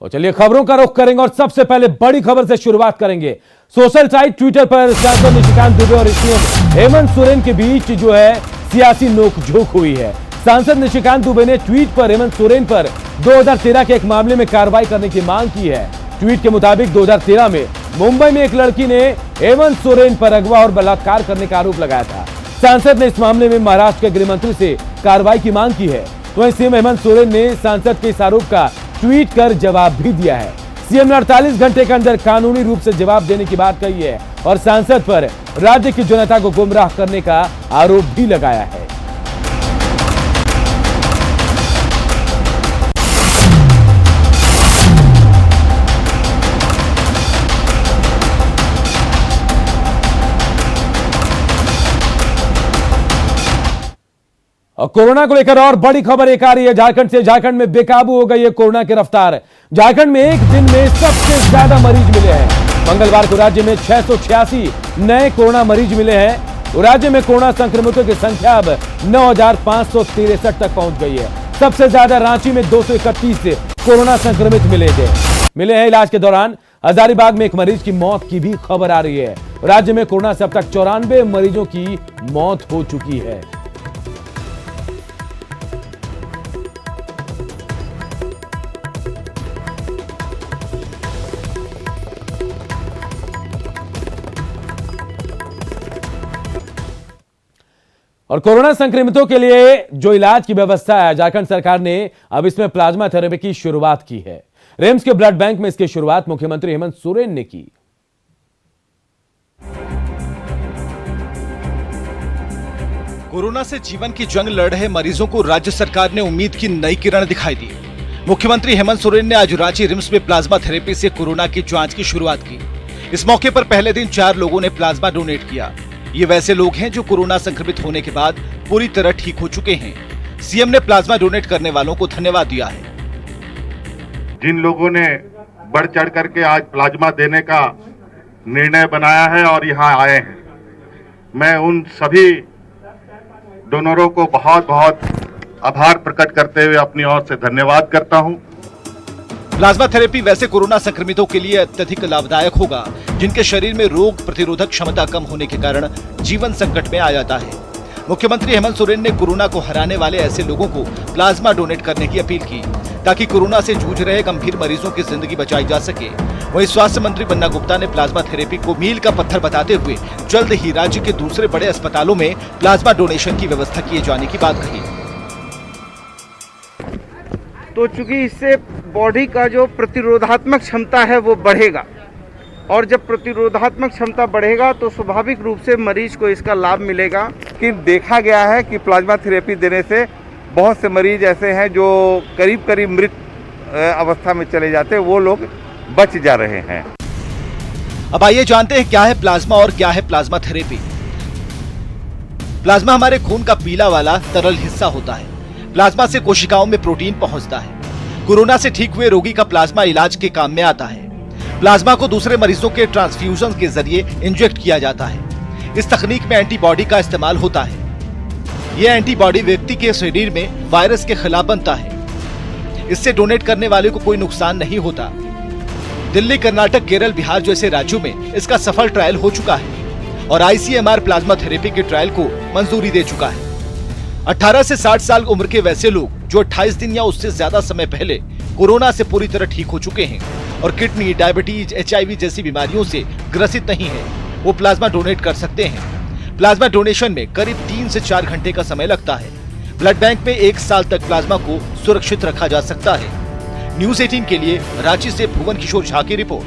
और चलिए खबरों का रुख करेंगे और सबसे पहले बड़ी खबर से शुरुआत करेंगे। सोशल साइट ट्विटर पर सांसद निशिकांत दुबे और सीएम हेमंत सोरेन के बीच जो है सियासी नोकझोंक हुई है। सांसद निशिकांत दुबे ने ट्वीट पर हेमंत सोरेन पर 2013 के एक मामले में कार्रवाई करने की मांग की है। ट्वीट के मुताबिक 2013 में मुंबई में एक लड़की ने हेमंत सोरेन पर अगवा और बलात्कार करने का आरोप लगाया था। सांसद ने इस मामले में महाराष्ट्र के गृह मंत्री से कार्रवाई की मांग की है। वहीं सीएम हेमंत सोरेन ने सांसद के इस आरोप का ट्वीट कर जवाब भी दिया है। सीएम ने 48 घंटे के अंदर कानूनी रूप से जवाब देने की बात कही है और सांसद पर राज्य की जनता को गुमराह करने का आरोप भी लगाया है। और कोरोना को लेकर और बड़ी खबर एक आ रही है झारखंड से। झारखंड में बेकाबू हो गई है कोरोना की रफ्तार। झारखंड में एक दिन में सबसे ज्यादा मरीज मिले हैं। मंगलवार को राज्य में 686 नए कोरोना मरीज मिले हैं। तो राज्य में कोरोना संक्रमितों की संख्या अब 9563 तक पहुंच गई है। सबसे ज्यादा रांची में 231 कोरोना संक्रमित मिले हैं। इलाज के दौरान हजारीबाग में एक मरीज की मौत की भी खबर आ रही है। राज्य में कोरोना से अब तक 94 मरीजों की मौत हो चुकी है। और कोरोना संक्रमितों के लिए जो इलाज की व्यवस्था है, झारखंड सरकार ने अब इसमें प्लाज्मा थेरेपी की शुरुआत की है। रिम्स के ब्लड बैंक में इसकी शुरुआत मुख्यमंत्री हेमंत सोरेन ने की। कोरोना से जीवन की जंग लड़ रहे मरीजों को राज्य सरकार ने उम्मीद की नई किरण दिखाई दी। मुख्यमंत्री हेमंत सोरेन ने आज रांची रिम्स में प्लाज्मा थेरेपी से कोरोना की जांच की शुरुआत की। इस मौके पर पहले दिन 4 लोगों ने प्लाज्मा डोनेट किया। ये वैसे लोग हैं जो कोरोना संक्रमित होने के बाद पूरी तरह ठीक हो चुके हैं। सीएम ने प्लाज्मा डोनेट करने वालों को धन्यवाद दिया है। जिन लोगों ने बढ़ चढ़ करके आज प्लाज्मा देने का निर्णय बनाया है और यहाँ आए हैं, मैं उन सभी डोनरों को बहुत बहुत आभार प्रकट करते हुए अपनी ओर से धन्यवाद करता हूं। प्लाज्मा थेरेपी वैसे कोरोना संक्रमितों के लिए अत्यधिक लाभदायक होगा जिनके शरीर में रोग प्रतिरोधक क्षमता कम होने के कारण जीवन संकट में आ जाता है। मुख्यमंत्री हेमंत सोरेन ने कोरोना को हराने वाले ऐसे लोगों को प्लाज्मा डोनेट करने की अपील की ताकि कोरोना से जूझ रहे गंभीर मरीजों की जिंदगी बचाई जा सके। वहीं स्वास्थ्य मंत्री बन्ना गुप्ता ने प्लाज्मा थेरेपी को मील का पत्थर बताते हुए जल्द ही राज्य के दूसरे बड़े अस्पतालों में प्लाज्मा डोनेशन की व्यवस्था किए जाने की बात कही। तो चूंकि इससे बॉडी का जो प्रतिरोधात्मक क्षमता है वो बढ़ेगा और जब प्रतिरोधात्मक क्षमता बढ़ेगा तो स्वाभाविक रूप से मरीज को इसका लाभ मिलेगा। कि देखा गया है कि प्लाज्मा थेरेपी देने से बहुत से मरीज ऐसे हैं जो करीब करीब मृत अवस्था में चले जाते हैं, वो लोग बच जा रहे हैं। अब आइए जानते हैं क्या है प्लाज्मा और क्या है प्लाज्मा थेरेपी। प्लाज्मा हमारे खून का पीला वाला तरल हिस्सा होता है। प्लाज्मा से कोशिकाओं में प्रोटीन पहुंचता है। कोरोना से ठीक हुए रोगी का प्लाज्मा इलाज के काम में आता है। प्लाज्मा को दूसरे मरीजों के ट्रांसफ्यूजन के जरिए इंजेक्ट किया जाता है। इस तकनीक में एंटीबॉडी का इस्तेमाल होता है। यह एंटीबॉडी व्यक्ति के शरीर में वायरस के खिलाफ बनता है। इससे डोनेट करने वाले को कोई नुकसान नहीं होता। दिल्ली, कर्नाटक, केरल, बिहार जैसे राज्यों में इसका सफल ट्रायल हो चुका है और आईसीएमआर प्लाज्मा थेरेपी के ट्रायल को मंजूरी दे चुका है। 18 से 60 साल उम्र के वैसे लोग जो 28 दिन या उससे ज्यादा समय पहले कोरोना से पूरी तरह ठीक हो चुके हैं और किडनी, डायबिटीज, HIV जैसी बीमारियों से ग्रसित नहीं है, वो प्लाज्मा डोनेट कर सकते हैं। प्लाज्मा डोनेशन में करीब 3 से 4 घंटे का समय लगता है। ब्लड बैंक में 1 साल तक प्लाज्मा को सुरक्षित रखा जा सकता है। न्यूज 18 के लिए रांची से भुवन किशोर झा की रिपोर्ट।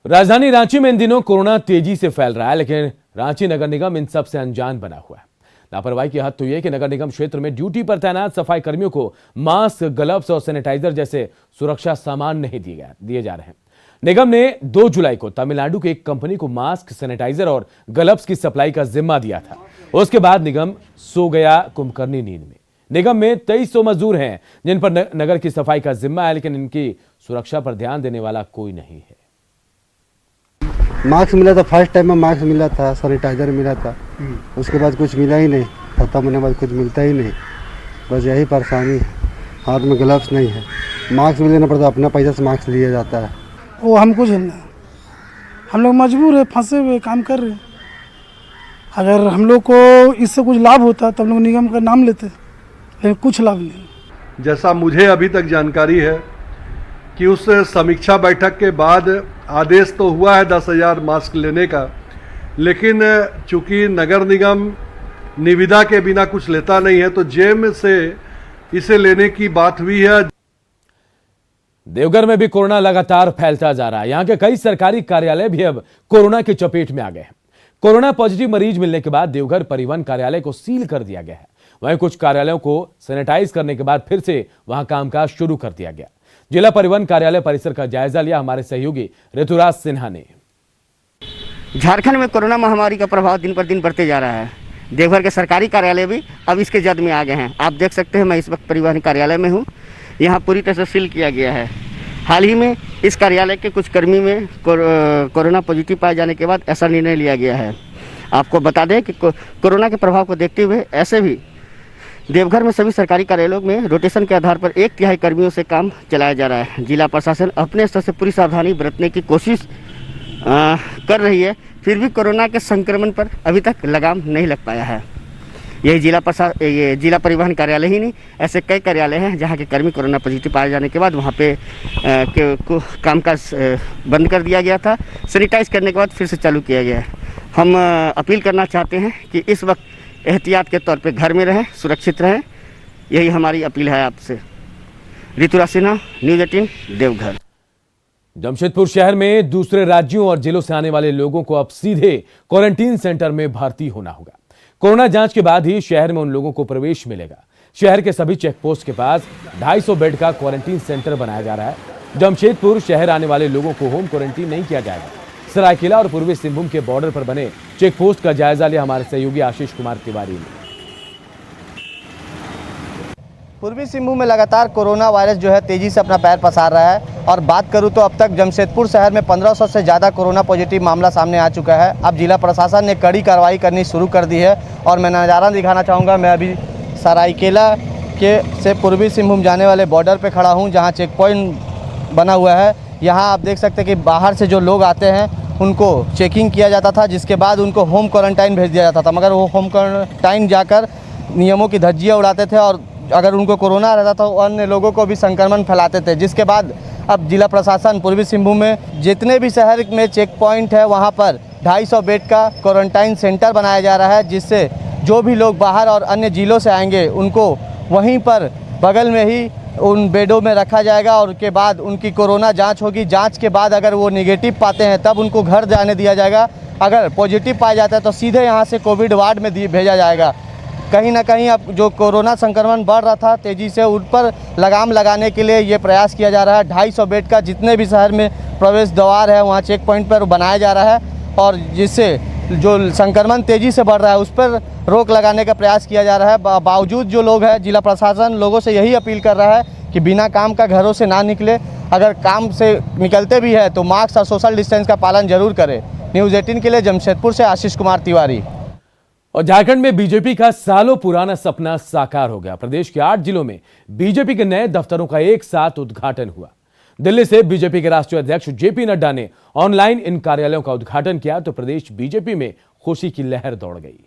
राजधानी रांची में इन दिनों कोरोना तेजी से फैल रहा है, लेकिन रांची नगर निगम इन सब से अनजान बना हुआ है। लापरवाही की हद तो यह कि नगर निगम क्षेत्र में ड्यूटी पर तैनात सफाई कर्मियों को मास्क, ग्लव्स और सैनिटाइजर जैसे सुरक्षा सामान नहीं दिए जा रहे हैं। निगम ने 2 जुलाई को तमिलनाडु की एक कंपनी को मास्क, सैनिटाइजर और ग्लव्स की सप्लाई का जिम्मा दिया था। उसके बाद निगम सो गया कुंभकर्णी नींद में। निगम में 2300 मजदूर हैं जिन पर नगर की सफाई का जिम्मा है, लेकिन इनकी सुरक्षा पर ध्यान देने वाला कोई नहीं है। मास्क मिला था, फर्स्ट टाइम में मास्क मिला था, सैनिटाइजर मिला था, उसके बाद कुछ मिला ही नहीं। खत्म होने के बाद कुछ मिलता ही नहीं। बस यही परेशानी है। हाथ में ग्लव्स नहीं है, मास्क भी लेना पड़ता है, अपना पैसा से मास्क लिया जाता है। वो हमको झेलना है। हम लोग मजबूर है, फंसे हुए काम कर रहे हैं। अगर हम लोग को इससे कुछ लाभ होता तो हम लोग निगम का नाम लेते, लेकिन कुछ लाभ नहीं। जैसा मुझे अभी तक जानकारी है कि उस समीक्षा बैठक के बाद आदेश तो हुआ है 10,000 मास्क लेने का, लेकिन चूंकि नगर निगम निविदा के बिना कुछ लेता नहीं है तो जेब से इसे लेने की बात हुई है। देवघर में भी कोरोना लगातार फैलता जा रहा है। यहां के कई सरकारी कार्यालय भी अब कोरोना की चपेट में आ गए हैं। कोरोना पॉजिटिव मरीज मिलने के बाद देवघर परिवहन कार्यालय को सील कर दिया गया है। वहीं कुछ कार्यालयों को सैनिटाइज करने के बाद फिर से वहां कामकाज शुरू कर दिया गया। जिला परिवहन कार्यालय परिसर का जायजा लिया हमारे सहयोगी ऋतुराज सिन्हा ने। झारखंड में कोरोना महामारी का प्रभाव दिन पर दिन बढ़ते जा रहा है। देवघर के सरकारी कार्यालय भी अब इसके जद में आ गए हैं। आप देख सकते हैं, मैं इस वक्त परिवहन कार्यालय में हूँ। यहाँ पूरी तरह से सील किया गया है। हाल ही में इस कार्यालय के कुछ कर्मी में कोरोना पॉजिटिव पाए जाने के बाद ऐसा निर्णय लिया गया है। आपको बता दें कि कोरोना के प्रभाव को देखते हुए ऐसे भी देवघर में सभी सरकारी कार्यालयों में रोटेशन के आधार पर 1/3 कर्मियों से काम चलाया जा रहा है। जिला प्रशासन अपने स्तर से पूरी सावधानी बरतने की कोशिश कर रही है, फिर भी कोरोना के संक्रमण पर अभी तक लगाम नहीं लग पाया है। यही जिला परिवहन कार्यालय ही नहीं, ऐसे कई कार्यालय हैं जहां के कर्मी कोरोना पॉजिटिव पाए जाने के बाद वहां पे कामकाज बंद कर दिया गया था। सैनिटाइज करने के बाद फिर से चालू किया गया है। हम अपील करना चाहते हैं कि इस वक्त एहतियात के तौर पे घर में रहें, सुरक्षित रहें। यही हमारी अपील है आपसे। ऋतुराज सिन्हा, न्यूज़ 18 देवघर। जमशेदपुर शहर में दूसरे राज्यों और जिलों से आने वाले लोगों को अब सीधे क्वारंटीन सेंटर में भर्ती होना होगा। कोरोना जांच के बाद ही शहर में उन लोगों को प्रवेश मिलेगा। शहर के सभी चेक पोस्ट के पास 250 बेड का क्वारंटीन सेंटर बनाया जा रहा है। जमशेदपुर शहर आने वाले लोगों को होम क्वारंटीन नहीं किया जाएगा। सरायकेला और पूर्वी सिंहभूम के बॉर्डर पर बने चेक पोस्ट का जायजा लिया हमारे सहयोगी आशीष कुमार तिवारी ने। पूर्वी सिंहभूम में लगातार कोरोना वायरस जो है तेजी से अपना पैर पसार रहा है और बात करूं तो अब तक जमशेदपुर शहर में 1500 से ज़्यादा कोरोना पॉजिटिव मामला सामने आ चुका है। अब जिला प्रशासन ने कड़ी कार्रवाई करनी शुरू कर दी है और मैं नज़ारा दिखाना चाहूँगा। मैं अभी सरायकेला से पूर्वी सिंहभूम जाने वाले बॉर्डर पर खड़ा हूँ, जहाँ चेक पॉइंट बना हुआ है। यहाँ आप देख सकते हैं कि बाहर से जो लोग आते हैं उनको चेकिंग किया जाता था, जिसके बाद उनको होम क्वारंटाइन भेज दिया जाता था। मगर वो होम क्वारंटाइन जाकर नियमों की धज्जियाँ उड़ाते थे और अगर उनको कोरोना रहता तो अन्य लोगों को भी संक्रमण फैलाते थे। जिसके बाद अब जिला प्रशासन पूर्वी सिंहभूम में जितने भी शहर में चेक पॉइंट है वहाँ पर 250 बेड का क्वारंटाइन सेंटर बनाया जा रहा है, जिससे जो भी लोग बाहर और अन्य जिलों से आएंगे उनको वहीं पर बगल में ही उन बेडों में रखा जाएगा और उसके बाद उनकी कोरोना जांच होगी। जांच के बाद अगर वो नेगेटिव पाते हैं तब उनको घर जाने दिया जाएगा। अगर पॉजिटिव पाया जाता है तो सीधे यहाँ से कोविड वार्ड में भेजा जाएगा। कहीं ना कहीं अब जो कोरोना संक्रमण बढ़ रहा था तेज़ी से, उन पर लगाम लगाने के लिए ये प्रयास किया जा रहा है। 250 बेड का जितने भी शहर में प्रवेश द्वार है वहाँ चेक पॉइंट पर बनाया जा रहा है और जिससे जो संक्रमण तेज़ी से बढ़ रहा है उस पर रोक लगाने का प्रयास किया जा रहा है। बावजूद जो लोग हैं, जिला प्रशासन लोगों से यही अपील कर रहा है कि बिना काम का घरों से ना निकले। अगर काम से निकलते भी है तो मास्क और सोशल डिस्टेंस का पालन जरूर करें। न्यूज़ 18 के लिए जमशेदपुर से आशीष कुमार तिवारी। और झारखंड में बीजेपी का सालों पुराना सपना साकार हो गया। प्रदेश के 8 जिलों में बीजेपी के नए दफ्तरों का एक साथ उद्घाटन हुआ। दिल्ली से बीजेपी के राष्ट्रीय अध्यक्ष जेपी नड्डा ने ऑनलाइन इन कार्यालयों का उद्घाटन किया तो प्रदेश बीजेपी में खुशी की लहर दौड़ गई।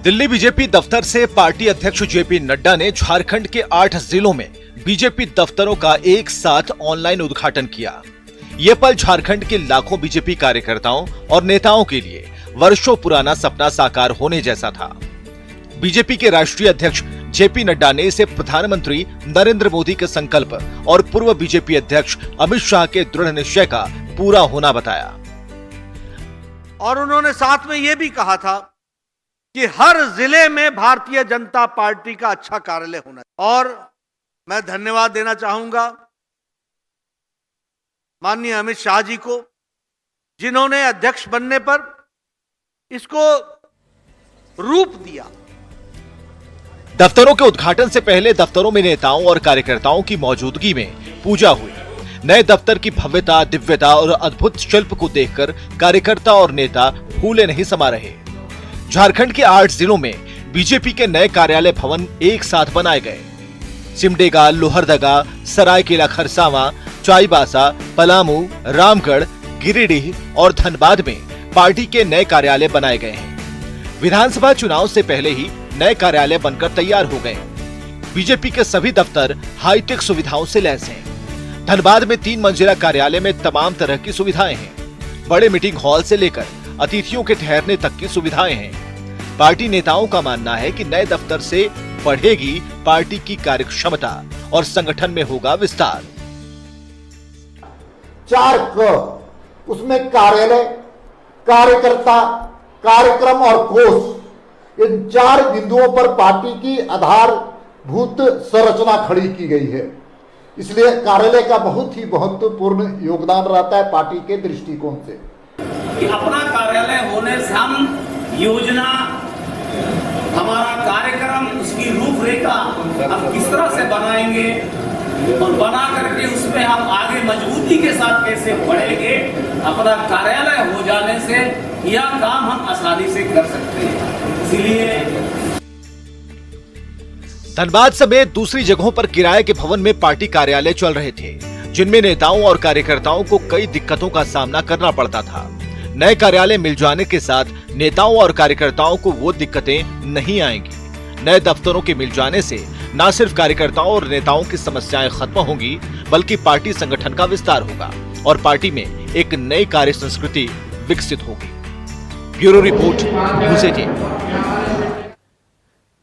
दिल्ली बीजेपी दफ्तर से पार्टी अध्यक्ष जेपी नड्डा ने झारखंड के 8 जिलों में बीजेपी दफ्तरों का एक साथ ऑनलाइन उद्घाटन किया। ये पल झारखंड के लाखों बीजेपी कार्यकर्ताओं और नेताओं के लिए वर्षों पुराना सपना साकार होने जैसा था। बीजेपी के राष्ट्रीय अध्यक्ष जेपी नड्डा ने इसे प्रधानमंत्री नरेंद्र मोदी के संकल्प और पूर्व बीजेपी अध्यक्ष अमित शाह के दृढ़ निश्चय का पूरा होना बताया। और उन्होंने साथ में यह भी कहा था कि हर जिले में भारतीय जनता पार्टी का अच्छा कार्यालय होना है। और मैं धन्यवाद देना चाहूंगा माननीय अमित शाह जी को, जिन्होंने अध्यक्ष बनने पर इसको रूप दिया। दफ्तरों के उद्घाटन से पहले दफ्तरों में नेताओं और कार्यकर्ताओं की मौजूदगी में पूजा हुई। नए दफ्तर की भव्यता, दिव्यता और अद्भुत शिल्प को देखकर कार्यकर्ता और नेता फूले नहीं समा रहे। झारखंड के 8 जिलों में बीजेपी के नए कार्यालय भवन एक साथ बनाए गए। सिमडेगा, लोहरदगा, सरायकेला खरसावां, चाईबासा, पलामू, रामगढ़, गिरिडीह और धनबाद में पार्टी के नए कार्यालय बनाए गए हैं। विधानसभा चुनाव से पहले ही नए कार्यालय बनकर तैयार हो गए। बीजेपी के सभी दफ्तर हाईटेक सुविधाओं से लैस हैं। धनबाद में 3 मंजिला कार्यालय में तमाम तरह की सुविधाएं हैं। बड़े मीटिंग हॉल से लेकर अतिथियों के ठहरने तक की सुविधाएं हैं। पार्टी नेताओं का मानना है कि नए दफ्तर से बढ़ेगी पार्टी की कार्यक्षमता और संगठन में होगा विस्तार। 4 उसमें कार्यालय, कार्यकर्ता, कार्यक्रम और कोष, इन 4 बिंदुओं पर पार्टी की आधारभूत संरचना खड़ी की गई है। इसलिए कार्यालय का बहुत ही महत्वपूर्ण योगदान रहता है पार्टी के दृष्टिकोण से कि अपना कार्यालय होने से हम योजना, हमारा कार्यक्रम, उसकी रूपरेखा हम किस तरह से बनाएंगे और बना करके उसमें हम आगे मजबूती के साथ कैसे बढ़ेंगे। अपना कार्यालय हो जाने से यह काम हम आसानी से कर सकते हैं। इसलिए धनबाद समेत दूसरी जगहों पर किराए के भवन में पार्टी कार्यालय चल रहे थे, जिनमें नेताओं और कार्यकर्ताओं को कई दिक्कतों का सामना करना पड़ता था। नए कार्यालय मिल जाने के साथ नेताओं और कार्यकर्ताओं को वो दिक्कतें नहीं आएंगी। नए दफ्तरों के मिल जाने से न सिर्फ कार्यकर्ताओं और नेताओं की समस्याएं खत्म होंगी, बल्कि पार्टी संगठन का विस्तार होगा और पार्टी में एक नई कार्य संस्कृति विकसित होगी। Bureau report, news 18।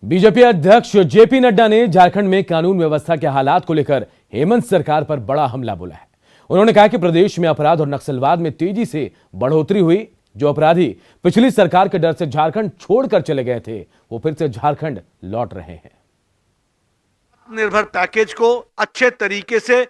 बीजेपी अध्यक्ष जेपी नड्डा ने झारखंड में कानून व्यवस्था के हालात को लेकर हेमंत सरकार पर बड़ा हमला बोला है। उन्होंने कहा कि प्रदेश में अपराध और नक्सलवाद में तेजी से बढ़ोतरी हुई। जो अपराधी पिछली सरकार के डर से झारखंड छोड़कर चले गए थे, वो फिर से झारखंड लौट रहे हैं। निर्भर पैकेज को अच्छे तरीके से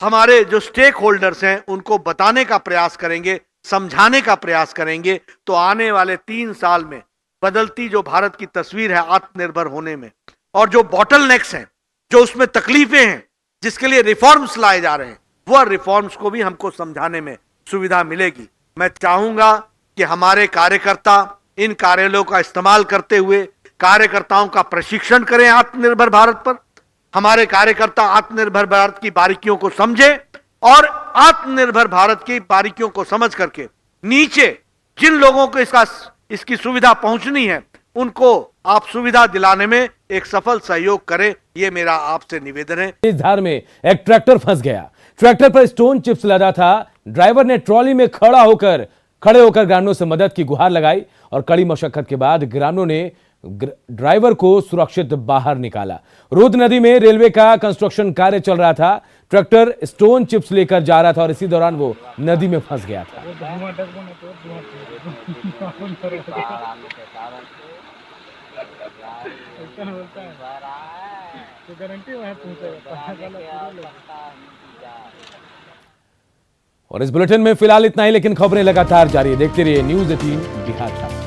हमारे जो स्टेक होल्डर्स हैं उनको बताने का प्रयास करेंगे, समझाने का प्रयास करेंगे, तो आने वाले 3 साल में बदलती जो भारत की तस्वीर है आत्मनिर्भर होने में, और जो बॉटलनेक्स हैं, जो उसमें तकलीफें हैं, जिसके लिए रिफॉर्म्स लाए जा रहे हैं, वह रिफॉर्म्स को भी हमको समझाने में सुविधा मिलेगी। मैं चाहूंगा कि हमारे कार्यकर्ता इन कार्यालयों का इस्तेमाल करते हुए कार्यकर्ताओं का प्रशिक्षण करें आत्मनिर्भर भारत पर। हमारे कार्यकर्ता आत्मनिर्भर भारत की बारीकियों को समझे और आत्मनिर्भर भारत की बारीकियों को समझ करके नीचे जिन लोगों को इसकी सुविधा पहुंचनी है, उनको आप सुविधा दिलाने में एक सफल सहयोग करें, ये मेरा आपसे निवेदन है। इस धार में एक ट्रैक्टर फंस गया। ट्रैक्टर पर स्टोन चिप्स लदा था। ड्राइवर ने ट्रॉली में खड़े होकर ग्रामीणों से मदद की गुहार लगाई और कड़ी मशक्कत के बाद ग्रामीणों ने ड्राइवर को सुरक्षित बाहर निकाला। रूद नदी में रेलवे का कंस्ट्रक्शन कार्य चल रहा था। ट्रैक्टर स्टोन चिप्स लेकर जा रहा था और इसी दौरान वो नदी में फंस गया था। और इस बुलेटिन में फिलहाल इतना ही, लेकिन खबरें लगातार जारी है। देखते रहिए न्यूज़ 18 बिहार।